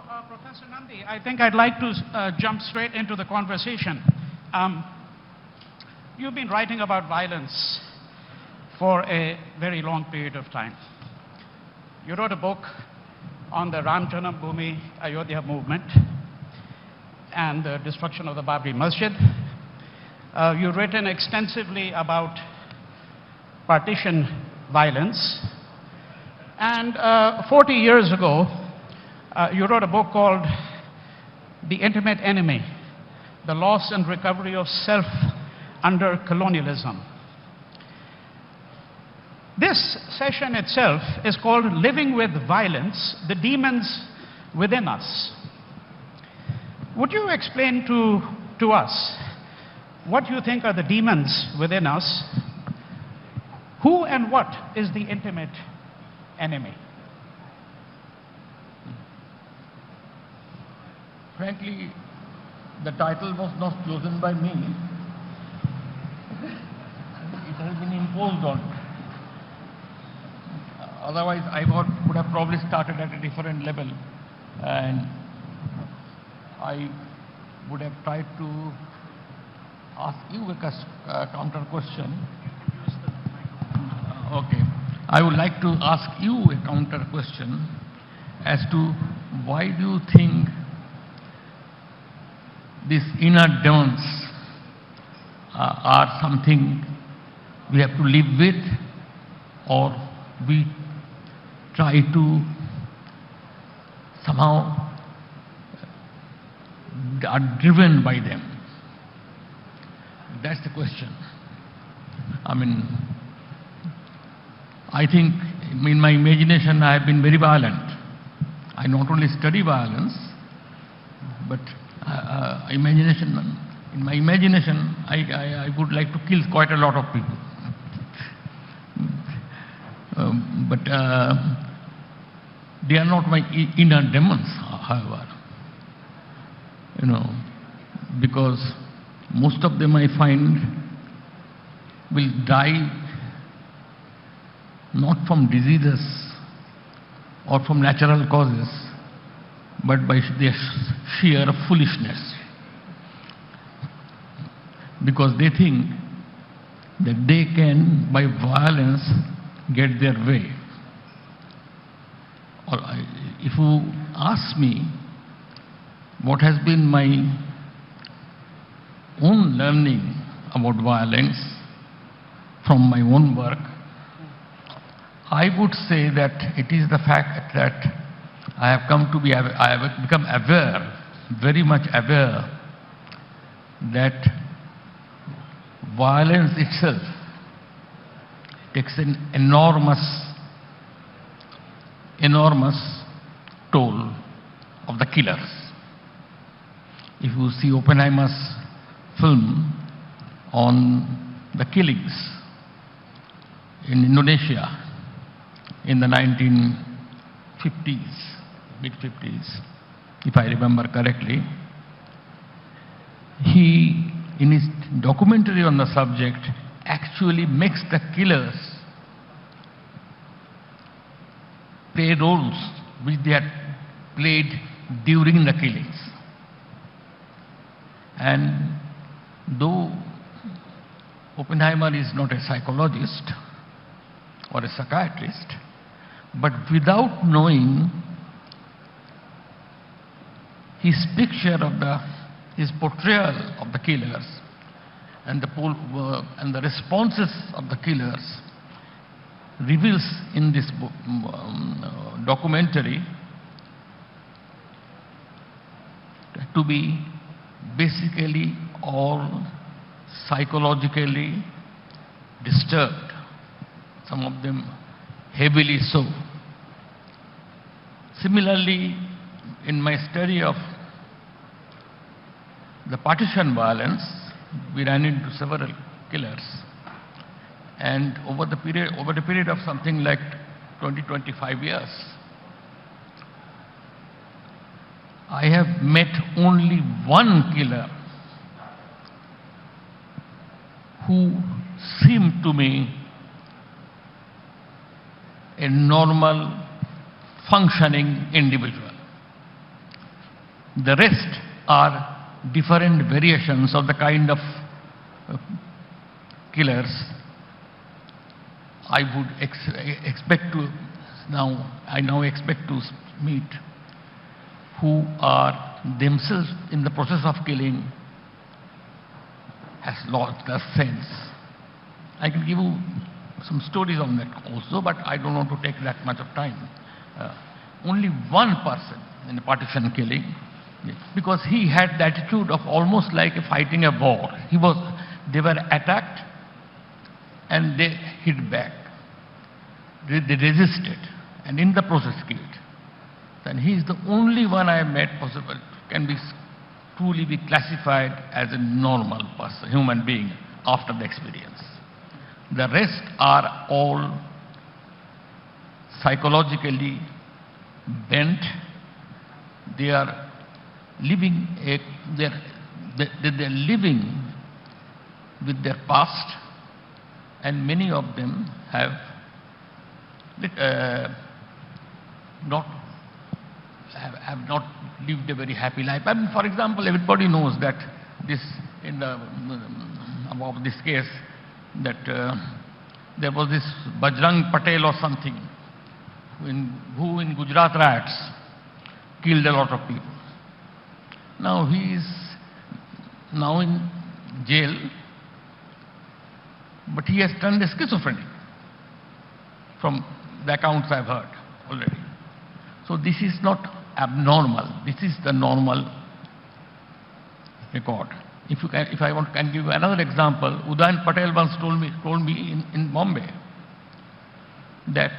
Professor Nandi, I think I'd like to jump straight into the conversation. You've been writing about violence for a very long period of time. You wrote a book on the Ram Janambhoomi Ayodhya movement and the destruction of the Babri Masjid. You've written extensively about partition violence. And 40 years ago, you wrote a book called The Intimate Enemy, The Loss and Recovery of Self Under Colonialism. This session itself is called Living with Violence, the Demons Within Us. Would you explain to us what you think are the demons within us? Who and what is the intimate enemy? Frankly, the title was not chosen by me. It has been imposed on me. Otherwise, I would have probably started at a different level, and I would have tried to ask you a counter question. Okay. I would like to ask you a counter question as to why do you think these inner demons are something we have to live with, or we try to somehow are driven by them? That's the question. I mean, I think in my imagination I have been very violent. I not only study violence, but in my imagination I would like to kill quite a lot of people. But they are not my inner demons, however. You know, because most of them I find will die not from diseases or from natural causes, but by their sheer foolishness. Because they think that they can, by violence, get their way. Or if you ask me what has been my own learning about violence from my own work, I would say that it is the fact that I have become aware, very much aware, that violence itself takes an enormous toll of the killers. If you see Oppenheimer's film on the killings in Indonesia in the 1950s, mid-50s, if I remember correctly, he, in his documentary on the subject, actually makes the killers play roles which they had played during the killings. And though Oppenheimer is not a psychologist or a psychiatrist, but without knowing his picture of his portrayal of the killers and the responses of the killers reveals in this documentary to be basically all psychologically disturbed, some of them heavily so. Similarly, in my study of the partition violence, we ran into several killers, and over the period of something like 20-25 years, I have met only one killer who seemed to me a normal, functioning individual. The rest are different variations of the kind of killers I would expect to now expect to meet, who are themselves in the process of killing has lost their sense. I can give you some stories on that also, but I don't want to take that much of time. Only one person in the partition killing, because he had the attitude of almost like fighting a war. They were attacked and they hit back. They resisted and in the process killed. Then he is the only one I have met possible can truly be classified as a normal person, human being after the experience. The rest are all psychologically bent. They are living they're living with their past, and many of them have not lived a very happy life. I mean, for example, everybody knows that about this case, that there was this Bajrang Patel or something who in Gujarat riots killed a lot of people. Now he is now in jail, but he has turned schizophrenic from the accounts I've heard already. So this is not abnormal. This is the normal record. If I can give you another example, Udayan Patel once told me in Bombay that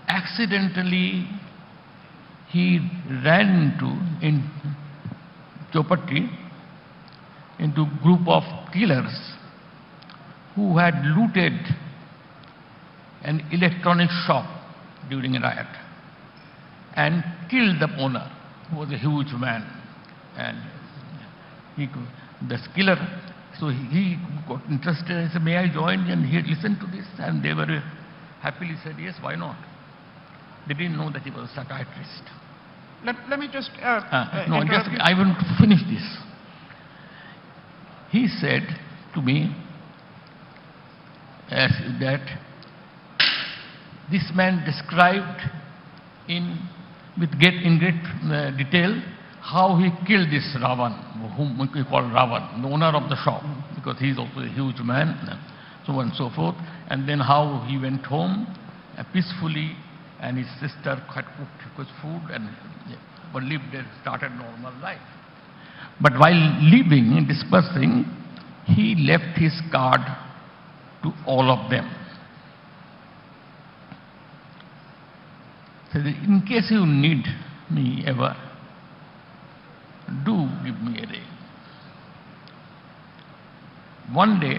accidentally he ran in Chopatti into a group of killers who had looted an electronic shop during a riot and killed the owner, who was a huge man. And the killer, so he got interested and said, "May I join?" And he listened to this, and they were happily said, "Yes, why not?" They didn't know that he was a psychiatrist. Let me just I want to finish this. He said to me that this man described in great detail how he killed this Ravan, whom we call Ravan, the owner of the shop, because he is also a huge man, so on and so forth. And then how he went home peacefully, and his sister had cooked his food and lived there, started normal life. But while leaving, dispersing, he left his card to all of them. So in case you need me ever, do give me a ring. One day,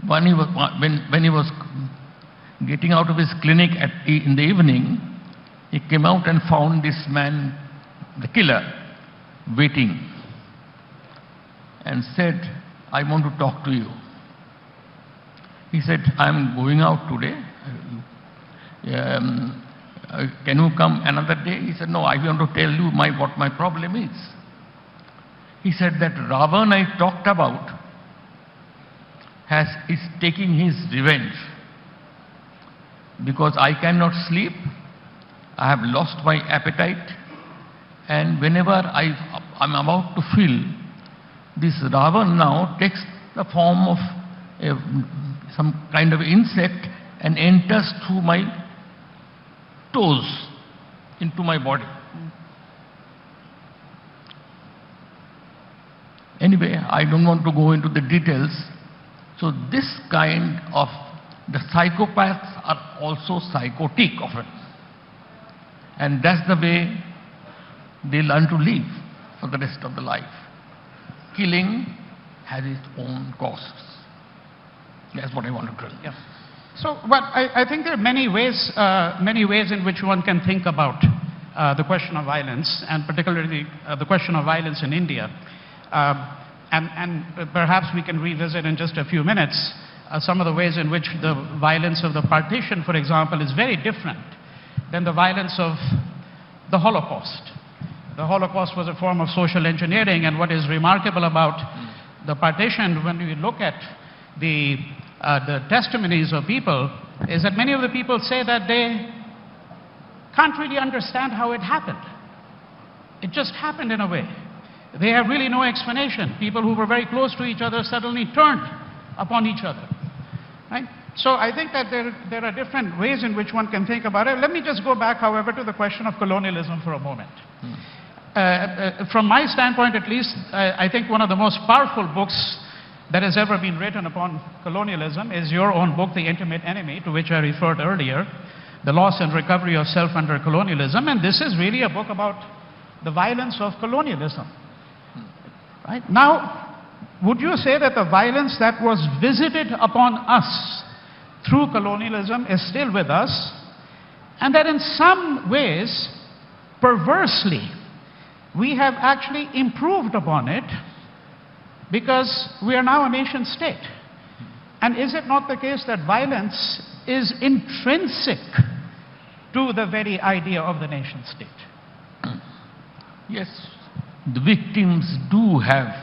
when he was getting out of his clinic in the evening, he came out and found this man, the killer, waiting, and said, "I want to talk to you." He said, "I am going out today. Can you come another day?" He said, "No, I want to tell you what my problem is." He said that Ravan I talked about is taking his revenge, because I cannot sleep, I have lost my appetite, and whenever I'm about to feel, this Ravan now takes the form of some kind of insect and enters through my toes into my body. Anyway, I don't want to go into the details. So this kind of, the psychopaths are also psychotic often. And that's the way they learn to live for the rest of the life. Killing has its own costs. That's what I want to tell you. Yeah. So, well, I think there are many ways in which one can think about the question of violence, and particularly the question of violence in India. And perhaps we can revisit in just a few minutes some of the ways in which the violence of the partition, for example, is very different than the violence of the Holocaust. the Holocaust was a form of social engineering, and what is remarkable about the partition, when we look at the testimonies of people, is that many of the people say that they can't really understand how it happened. It just happened in a way. They have really no explanation. People who were very close to each other suddenly turned upon each other. Right? So I think that there are different ways in which one can think about it. Let me just go back, however, to the question of colonialism for a moment. From my standpoint, at least, I think one of the most powerful books that has ever been written upon colonialism is your own book, The Intimate Enemy, to which I referred earlier, The Loss and Recovery of Self Under Colonialism. And this is really a book about the violence of colonialism. Right? Now, would you say that the violence that was visited upon us through colonialism is still with us, and that in some ways, perversely, we have actually improved upon it because we are now a nation state? And is it not the case that violence is intrinsic to the very idea of the nation state? Yes, the victims do have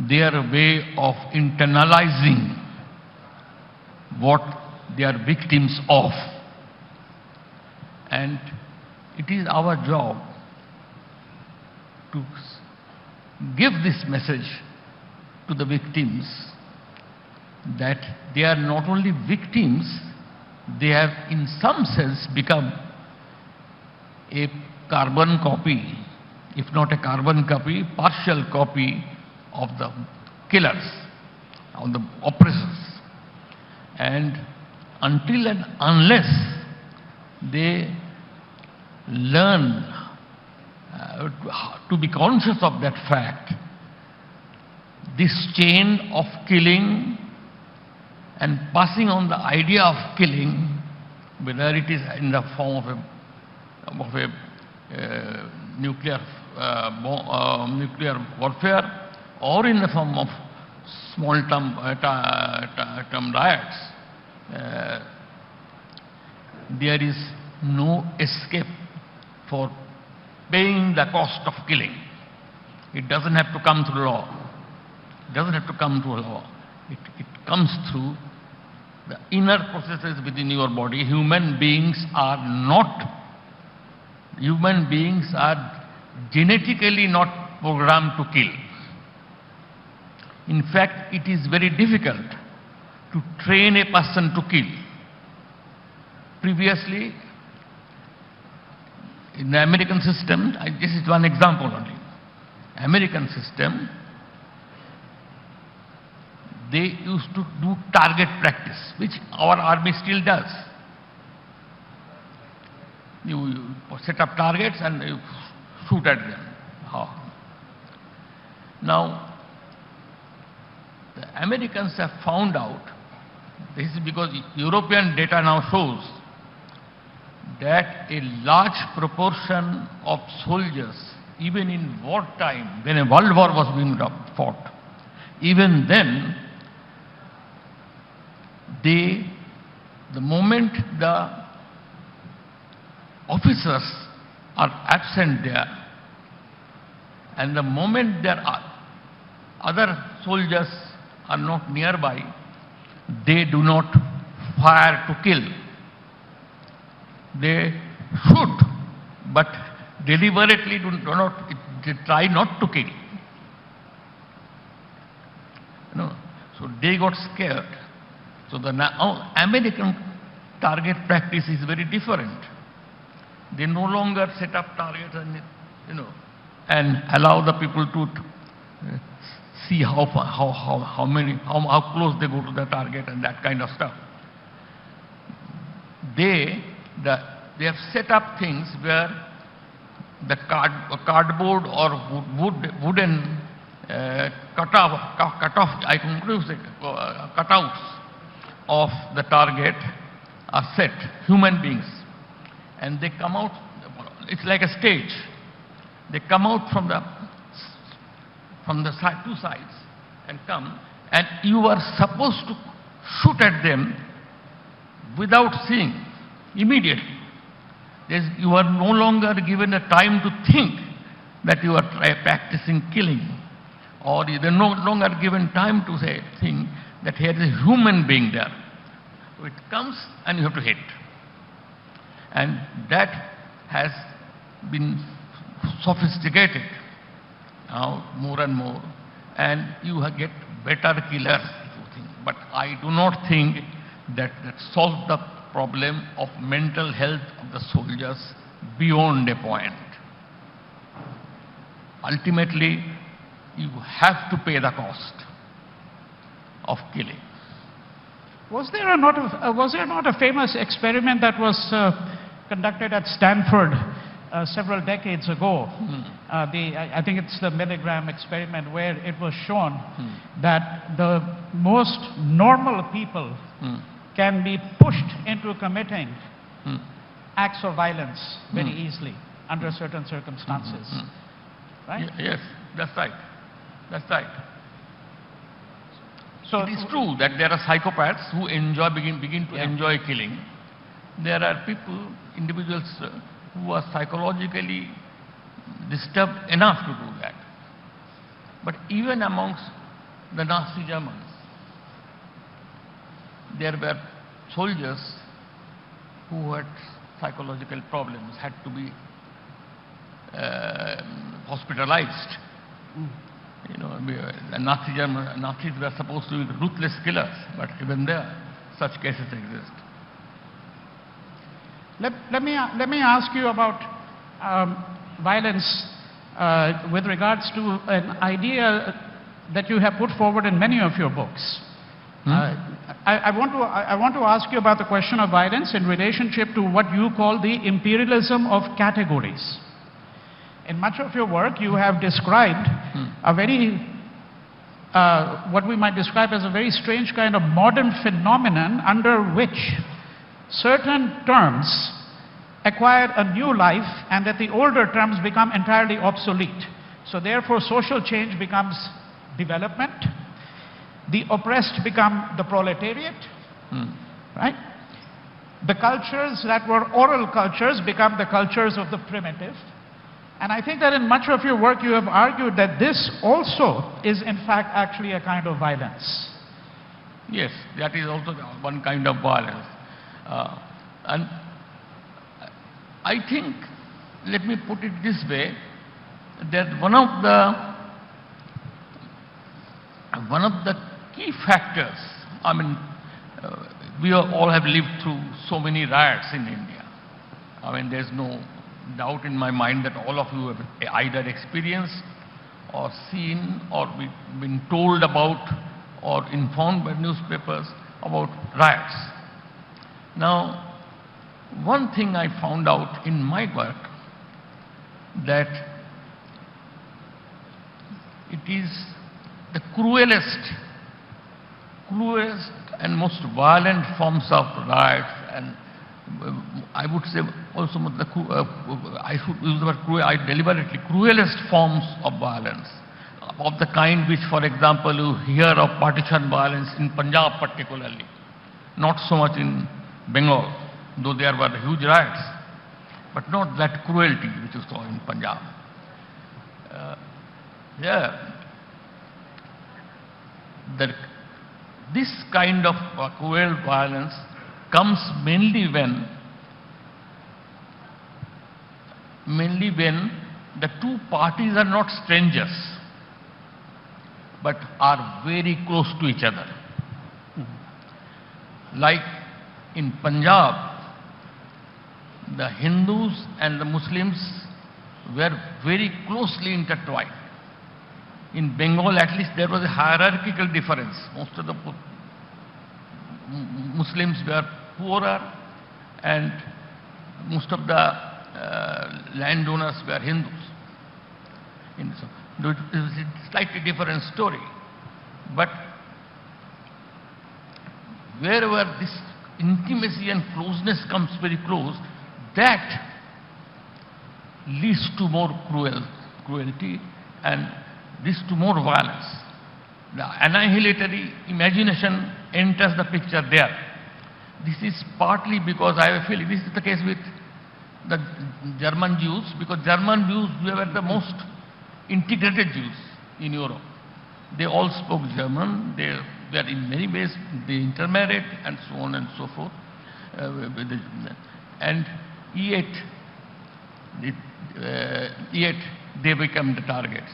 their way of internalizing what they are victims of. And it is our job to give this message to the victims that they are not only victims, they have in some sense become a carbon copy, if not a carbon copy, partial copy of the killers, of the oppressors. And until and unless they learn to be conscious of that fact, this chain of killing and passing on the idea of killing, whether it is in the form of a nuclear warfare or in the form of small term riots, there is no escape for paying the cost of killing. It doesn't have to come through law. It doesn't have to come through law. It comes through the inner processes within your body. Human beings are genetically not programmed to kill. In fact, it is very difficult to train a person to kill. Previously, in the American system, this is one example only. American system, they used to do target practice, which our army still does. You set up targets and you shoot at them. Now, the Americans have found out, this is because European data now shows that a large proportion of soldiers, even in wartime, when a world war was being fought, even then, the moment the officers are absent there, and the moment there are other soldiers are not nearby, they do not fire to kill. They shoot, but deliberately they try not to kill. So they got scared. So the American target practice is very different. They no longer set up targets and allow the people to see how close they go to the target and that kind of stuff. They have set up things where the cardboard or wooden cutouts of the target are set, human beings, and they come out. It's like a stage. They come out from the two sides and come, and you are supposed to shoot at them without seeing immediately. You are no longer given a time to think that you are practicing killing, or you are no longer given time to say, think that here is a human being there. So it comes and you have to hit. And that has been sophisticated now more and more, and you get better killers, if you think. But I do not think that solves the problem of mental health of the soldiers beyond a point. Ultimately, you have to pay the cost of killing. Was there not a famous experiment that was conducted at Stanford several decades ago? I think it's the milligram experiment, where it was shown that the most normal people can be pushed into committing acts of violence very easily under certain circumstances. Right? Yes, that's right. That's right. So it is true that there are psychopaths who begin to enjoy killing. There are individuals who are psychologically disturbed enough to do that. But even amongst the Nazi Germans, there were soldiers who had psychological problems, had to be hospitalized. You know, the Nazis were supposed to be ruthless killers, but even there, such cases exist. Let me ask you about violence with regards to an idea that you have put forward in many of your books. I want to ask you about the question of violence in relationship to what you call the imperialism of categories. In much of your work, you have described a very, what we might describe as a very strange kind of modern phenomenon under which certain terms acquire a new life and that the older terms become entirely obsolete. So therefore, social change becomes development. The oppressed become the proletariat, right? The cultures that were oral cultures become the cultures of the primitive. And I think that in much of your work you have argued that this also is in fact actually a kind of violence. Yes, that is also one kind of violence. And I think, let me put it this way, that one of the key factors, I mean, we all have lived through so many riots in India. I mean, there's no doubt in my mind that all of you have either experienced or seen or been told about or informed by newspapers about riots. Now, one thing I found out in my work, that it is the cruelest and most violent forms of riots, and I would say also I should use the word cruel, deliberately cruelest forms of violence, of the kind which, for example, you hear of partition violence in Punjab particularly, not so much in Bengal, though there were huge riots, but not that cruelty which you saw in Punjab. This kind of cruel violence comes mainly when the two parties are not strangers, but are very close to each other. Like in Punjab, the Hindus and the Muslims were very closely intertwined. In Bengal, at least, there was a hierarchical difference. Most of the Muslims were poorer, and most of the landowners were Hindus. So it was a slightly different story. But wherever this intimacy and closeness comes very close, that leads to more cruelty and leads to more violence. The annihilatory imagination enters the picture there. This is partly because I have a feeling, this is the case with the German Jews, because German Jews were the most integrated Jews in Europe. They all spoke German. They were in many ways they intermarried and so on and so forth. And yet they become the targets.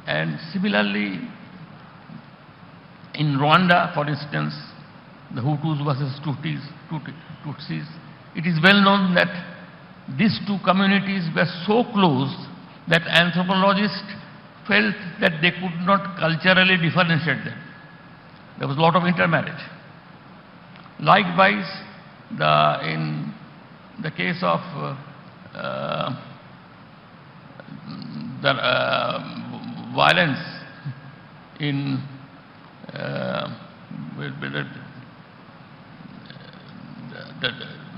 And similarly, in Rwanda, for instance, the Hutus versus Tutsis, it is well known that these two communities were so close that anthropologists felt that they could not culturally differentiate them. There was a lot of intermarriage. Likewise, in the case of the violence in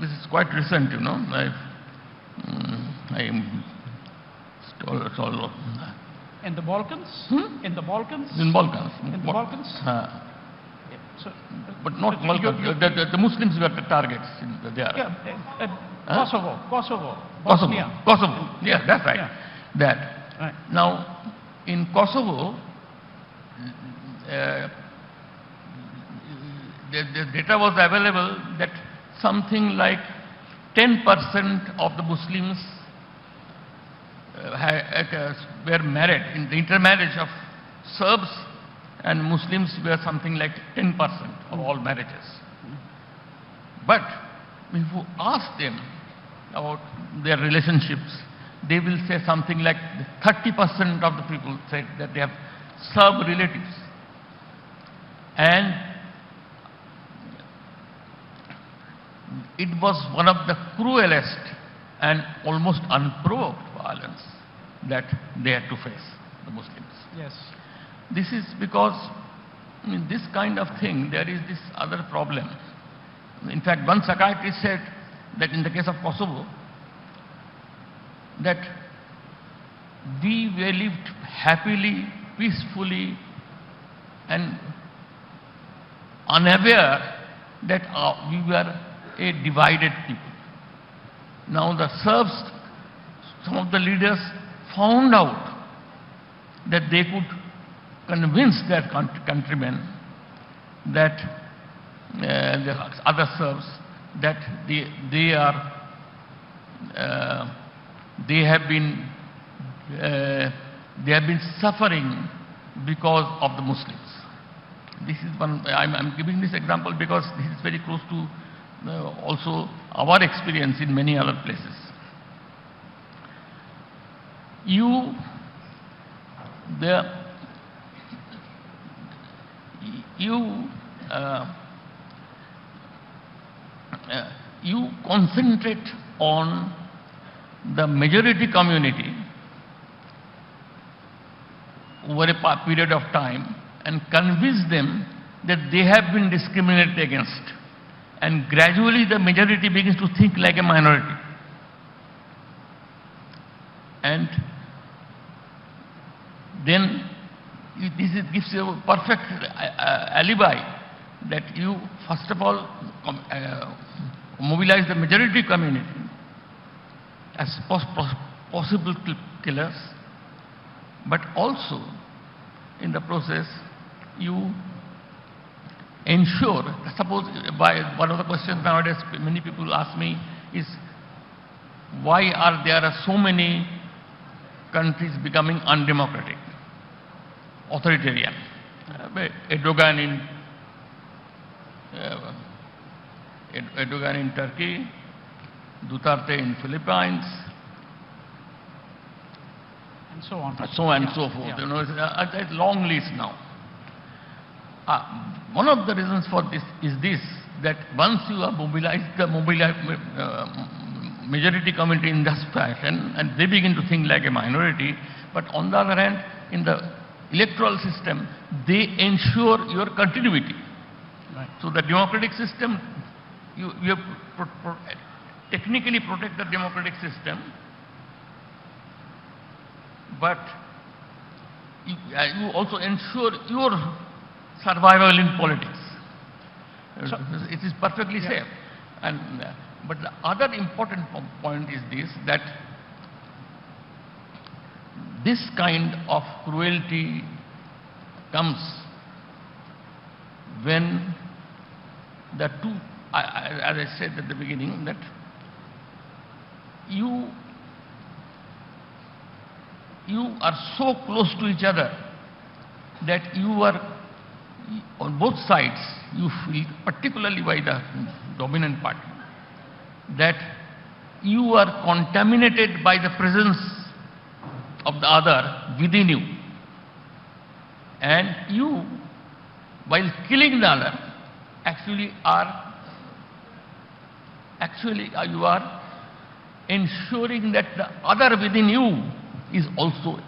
this is quite recent, you know. In the Balkans? In the Balkans? In Balkans. In the Balkans? Yeah, so, but not Balkans. The Muslims were the targets there. Yeah, Kosovo, Bosnia. Kosovo. Yeah, that's right. Yeah. That. Right. Now, in Kosovo, the data was available that something like 10% of the Muslims were married. In the intermarriage of Serbs and Muslims were something like 10% of all marriages. But if you ask them about their relationships, they will say something like 30% of the people said that they have Serb relatives. And it was one of the cruelest and almost unprovoked violence that they had to face, the Muslims. Yes. This is because in this kind of thing there is this other problem. In fact, one psychiatrist said that in the case of Kosovo, that we were lived happily, peacefully and unaware that we were a divided people. Now the Serbs, some of the leaders found out that they could convince their countrymen that the other Serbs that they have been suffering because of the Muslims. This is one. I'm giving this example because this is very close to also our experience in many other places. You concentrate on the majority community over a period of time and convince them that they have been discriminated against, and gradually the majority begins to think like a minority. And then this gives you a perfect alibi that you first of all mobilize the majority community as possible killers, but also in the process you ensure, suppose one of the questions nowadays many people ask me is, why are there so many countries becoming undemocratic, authoritarian? Erdogan in Turkey, Duterte in Philippines, and so on. So on and so forth. Yeah. You know, it's a long list now. One of the reasons for this is this, that once you have mobilized the majority community in this fashion, and they begin to think like a minority, but on the other hand, in the electoral system, they ensure your continuity. Right. So the democratic system, you have technically protect the democratic system, but you also ensure your survival in politics. So, it is perfectly yeah. safe. And But the other important point is this, that this kind of cruelty comes when the two, as I said at the beginning, that you are so close to each other that you are, on both sides, you feel, particularly by the dominant party, that you are contaminated by the presence of the other within you. And you, while killing the other, you are ensuring that the other within you is also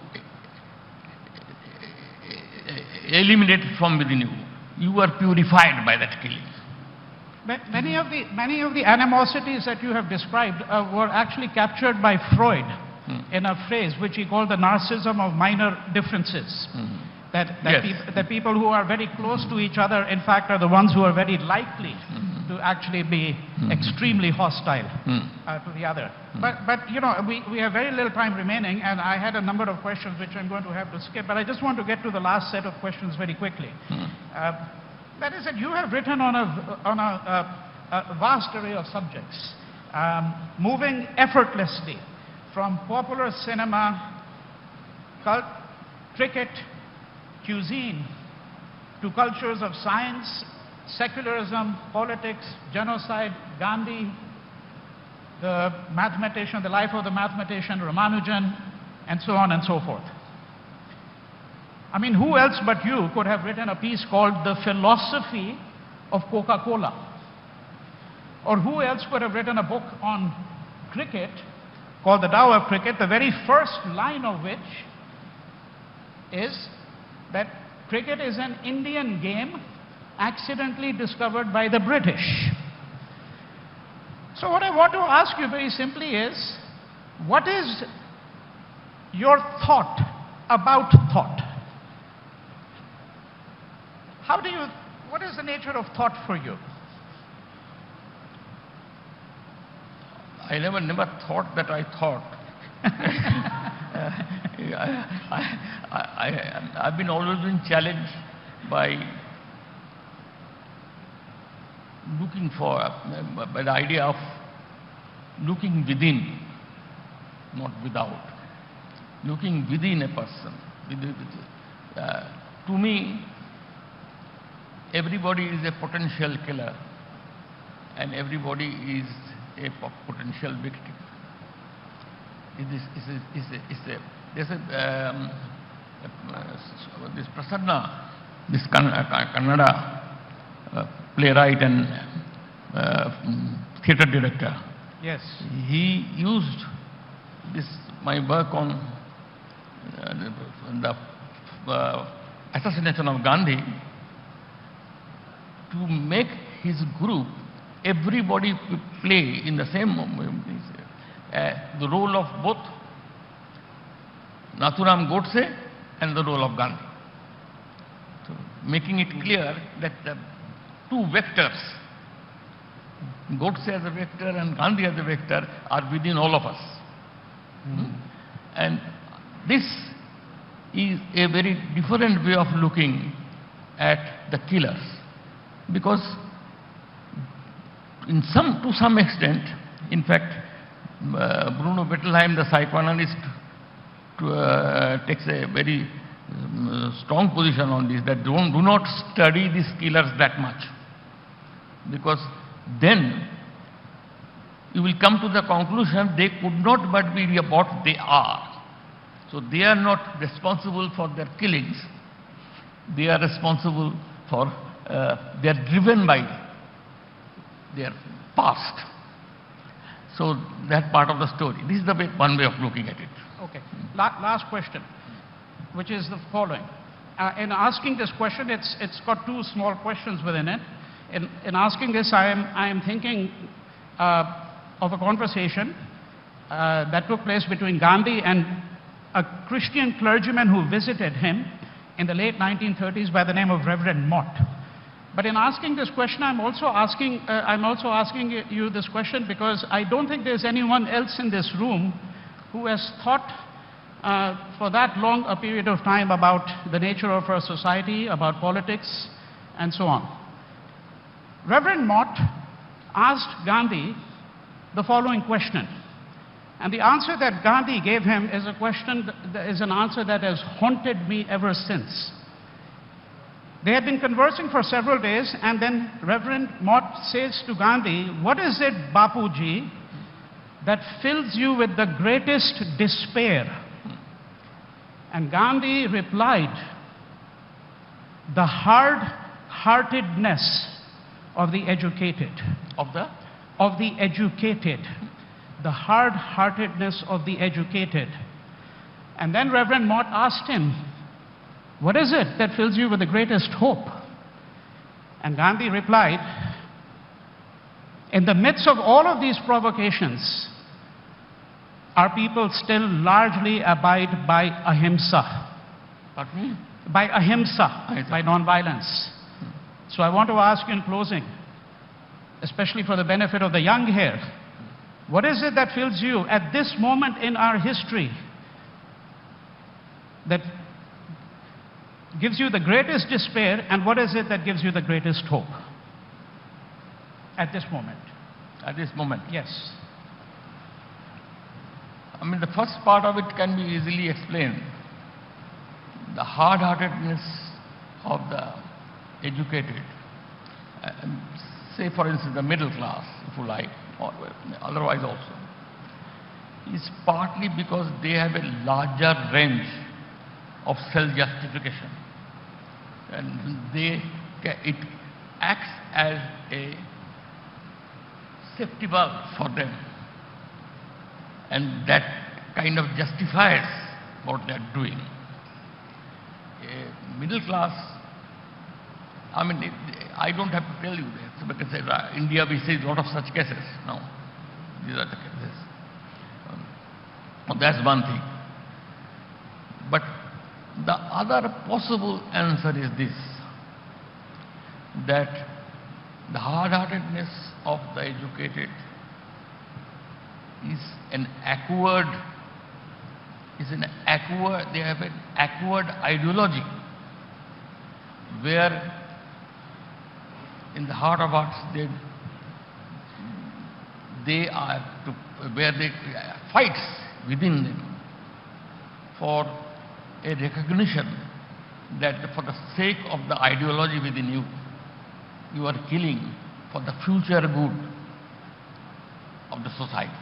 eliminated from within you. You are purified by that killing. But many of the animosities that you have described were actually captured by Freud in a phrase which he called the narcissism of minor differences. That people who are very close to each other, in fact, are the ones who are very likely to actually be extremely hostile to the other. But you know, we have very little time remaining, and I had a number of questions which I'm going to have to skip, but I just want to get to the last set of questions very quickly. That is that you have written on a vast array of subjects, moving effortlessly from popular cinema, cult, cricket, cuisine, to cultures of science, secularism, politics, genocide, Gandhi, the mathematician, the life of the mathematician Ramanujan, and so on and so forth. I mean, who else but you could have written a piece called The Philosophy of Coca-Cola? Or who else could have written a book on cricket called The Tao of Cricket, the very first line of which is that cricket is an Indian game accidentally discovered by the British. So what I want to ask you very simply is, what is your thought about thought? What is the nature of thought for you? I never thought that I thought. I've been always been challenged by looking for, by the idea of looking within, not without. Looking within a person. To me, everybody is a potential killer, and everybody is a potential victim. There's this Prasanna, this Kannada playwright and theatre director. Yes. He used my work on the assassination of Gandhi to make his group, everybody play in the same moment, the role of both Nathuram Godse and the role of Gandhi. So, making it clear that the two vectors, Godse as a vector and Gandhi as a vector, are within all of us. And this is a very different way of looking at the killers, because to some extent, in fact, Bruno Bettelheim, the psychoanalyst, takes a very strong position on this, that do not study these killers that much, because then you will come to the conclusion they could not but be what they are. So they are not responsible for their killings, they are responsible for, they are driven by their past. So that part of the story. This is the one way of looking at it. Okay. Last question, which is the following. In asking this question, it's got two small questions within it. In asking this, I am thinking of a conversation that took place between Gandhi and a Christian clergyman who visited him in the late 1930s by the name of Reverend Mott. But in asking this question, I'm also asking you this question because I don't think there's anyone else in this room who has thought for that long a period of time about the nature of our society, about politics, and so on. Reverend Mott asked Gandhi the following question, and the answer that Gandhi gave him is an answer that has haunted me ever since. They had been conversing for several days, and then Reverend Mott says to Gandhi, "What is it, Bapuji, that fills you with the greatest despair?" And Gandhi replied, "The hard-heartedness of the educated." Of the? Of the educated. The hard-heartedness of the educated. And then Reverend Mott asked him, "What is it that fills you with the greatest hope?" And Gandhi replied, "In the midst of all of these provocations, our people still largely abide by ahimsa." Pardon me? By ahimsa, by non-violence. So I want to ask you in closing, especially for the benefit of the young here, what is it that fills you at this moment in our history that gives you the greatest despair, and what is it that gives you the greatest hope at this moment? At this moment? Yes. I mean, the first part of it can be easily explained. The hard-heartedness of the educated, say for instance the middle class, if you like, or otherwise also, is partly because they have a larger range of self-justification. And it acts as a safety valve for them. And that kind of justifies what they are doing. A middle class, I mean, I don't have to tell you this, because in India we see a lot of such cases now. These are the cases. That's one thing. But the other possible answer is this, that the hard-heartedness of the educated is they have an awkward ideology, where in the heart of hearts they fights within them for a recognition that for the sake of the ideology within you, you are killing for the future good of the society.